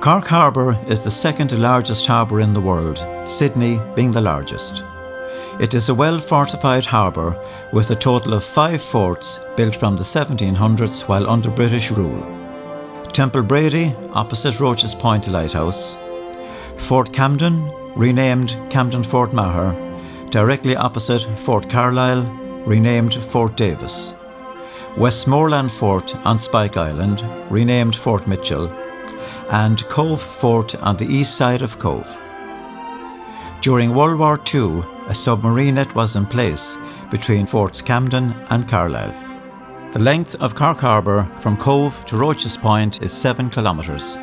Cork Harbour is the second largest harbour in the world, Sydney being the largest. It is a well-fortified harbour with a total of 5 forts built from the 1700s while under British rule. Temple Brady, opposite Roach's Point Lighthouse. Fort Camden, renamed Camden Fort Maher, directly opposite Fort Carlisle, renamed Fort Davis. Westmoreland Fort on Spike Island, renamed Fort Mitchell, and Cove Fort on the east side of Cove. During World War II, a submarine net was in place between Forts Camden and Carlisle. The length of Cork Harbour from Cove to Roach's Point is 7 kilometres.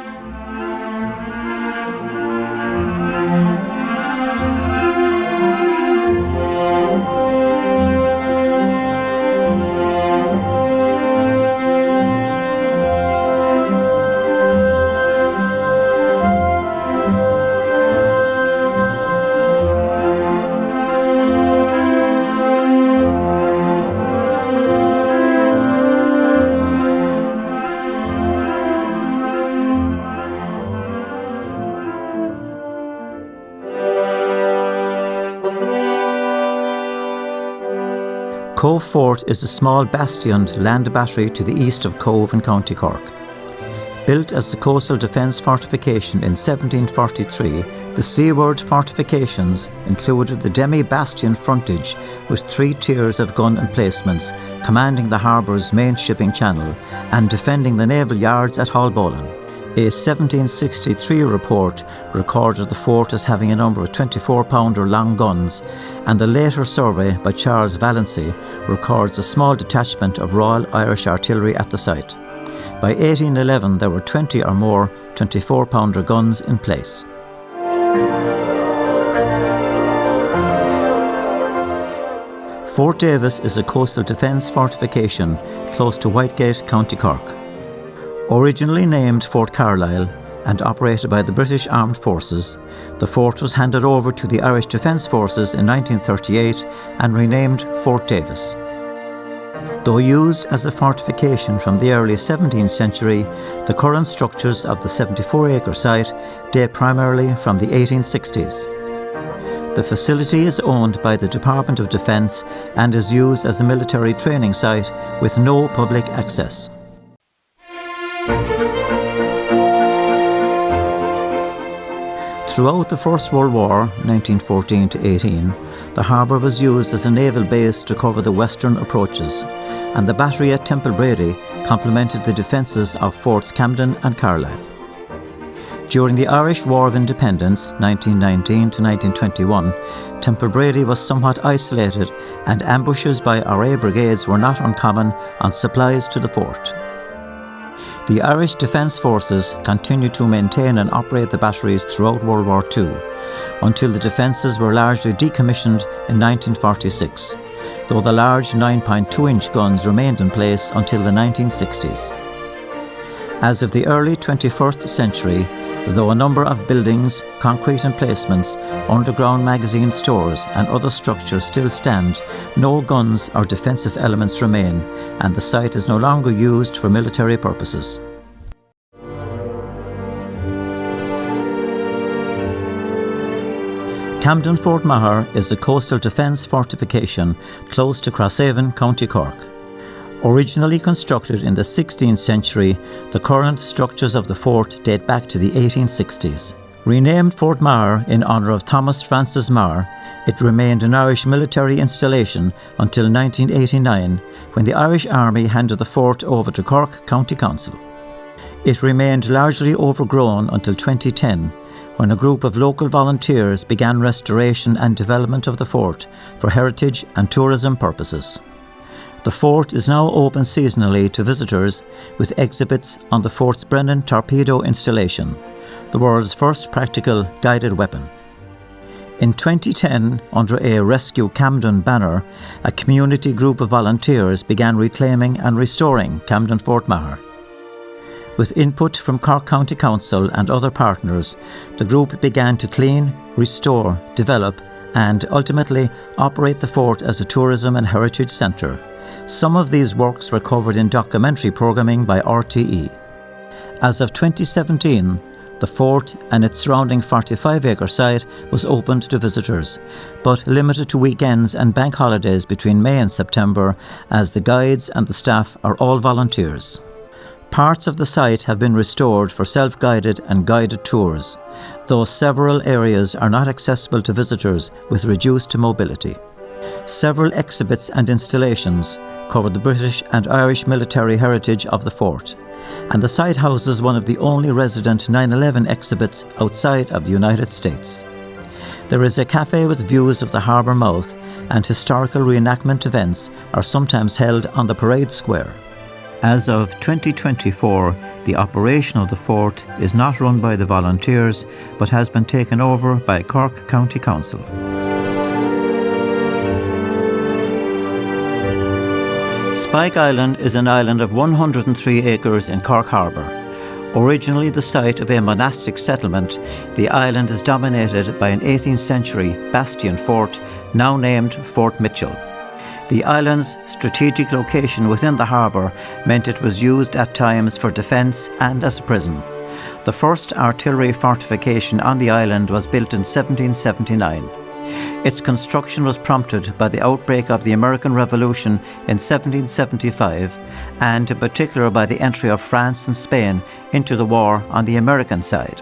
Cove Fort is a small bastioned land battery to the east of Cove in County Cork. Built as a coastal defence fortification in 1743, the seaward fortifications included the demi-bastion frontage with 3 tiers of gun emplacements commanding the harbour's main shipping channel and defending the naval yards at Haulbowline. A 1763 report recorded the fort as having a number of 24-pounder long guns, and a later survey by Charles Valency records a small detachment of Royal Irish Artillery at the site. By 1811 there were 20 or more 24-pounder guns in place. Fort Davis is a coastal defence fortification close to Whitegate, County Cork. Originally named Fort Carlisle and operated by the British Armed Forces, the fort was handed over to the Irish Defence Forces in 1938 and renamed Fort Davis. Though used as a fortification from the early 17th century, the current structures of the 74-acre site date primarily from the 1860s. The facility is owned by the Department of Defence and is used as a military training site with no public access. Throughout the First World War, 1914-18, the harbour was used as a naval base to cover the western approaches, and the battery at Temple Brady complemented the defences of Forts Camden and Carlisle. During the Irish War of Independence, 1919-1921, Temple Brady was somewhat isolated, and ambushes by RA brigades were not uncommon on supplies to the fort. The Irish Defence Forces continued to maintain and operate the batteries throughout World War II, until the defences were largely decommissioned in 1946, though the large 9.2-inch guns remained in place until the 1960s. As of the early 21st century, though a number of buildings, concrete emplacements, underground magazine stores and other structures still stand, no guns or defensive elements remain, and the site is no longer used for military purposes. Camden Fort Maher is a coastal defence fortification close to Crosshaven, County Cork. Originally constructed in the 16th century, the current structures of the fort date back to the 1860s. Renamed Fort Maher in honour of Thomas Francis Maher, it remained an Irish military installation until 1989, when the Irish Army handed the fort over to Cork County Council. It remained largely overgrown until 2010, when a group of local volunteers began restoration and development of the fort for heritage and tourism purposes. The fort is now open seasonally to visitors with exhibits on the fort's Brennan torpedo installation, the world's first practical guided weapon. In 2010, under a Rescue Camden banner, a community group of volunteers began reclaiming and restoring Camden Fort Maher. With input from Cork County Council and other partners, the group began to clean, restore, develop and ultimately operate the fort as a tourism and heritage centre. Some of these works were covered in documentary programming by RTE. As of 2017, The fort and its surrounding 45-acre site was opened to visitors, but limited to weekends and bank holidays between May and September, as the guides and the staff are all volunteers. Parts of the site have been restored for self-guided and guided tours, though several areas are not accessible to visitors with reduced mobility. Several exhibits and installations cover the British and Irish military heritage of the fort, and the site houses one of the only resident 9/11 exhibits outside of the United States. There is a cafe with views of the harbour mouth, and historical reenactment events are sometimes held on the parade square. As of 2024, the operation of the fort is not run by the volunteers, but has been taken over by Cork County Council. Spike Island is an island of 103 acres in Cork Harbour. Originally the site of a monastic settlement, the island is dominated by an 18th century bastion fort, now named Fort Mitchell. The island's strategic location within the harbour meant it was used at times for defence and as a prison. The first artillery fortification on the island was built in 1779. Its construction was prompted by the outbreak of the American Revolution in 1775, and in particular by the entry of France and Spain into the war on the American side.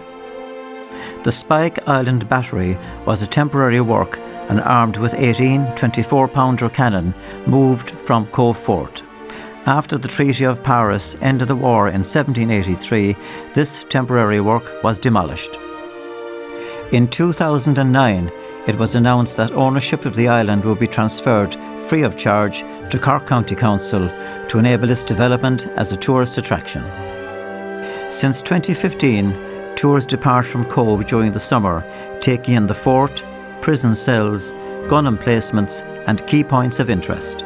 The Spike Island Battery was a temporary work and armed with 18 24-pounder cannon moved from Cove Fort. After the Treaty of Paris ended the war in 1783, this temporary work was demolished. In 2009, it was announced that ownership of the island would be transferred free of charge to Cork County Council to enable its development as a tourist attraction. Since 2015, tours depart from Cove during the summer, taking in the fort, prison cells, gun emplacements and key points of interest.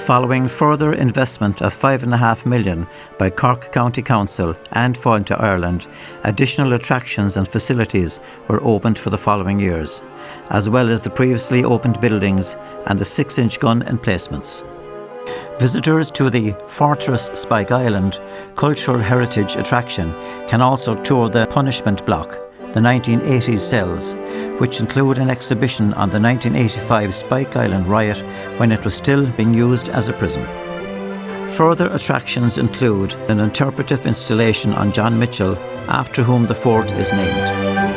Following further investment of $5.5 million by Cork County Council and Fáilte to Ireland, additional attractions and facilities were opened for the following years, as well as the previously opened buildings and the 6-inch gun emplacements. Visitors to the Fortress Spike Island cultural heritage attraction can also tour the punishment block, the 1980s cells, which include an exhibition on the 1985 Spike Island riot when it was still being used as a prison. Further attractions include an interpretive installation on John Mitchell, after whom the fort is named.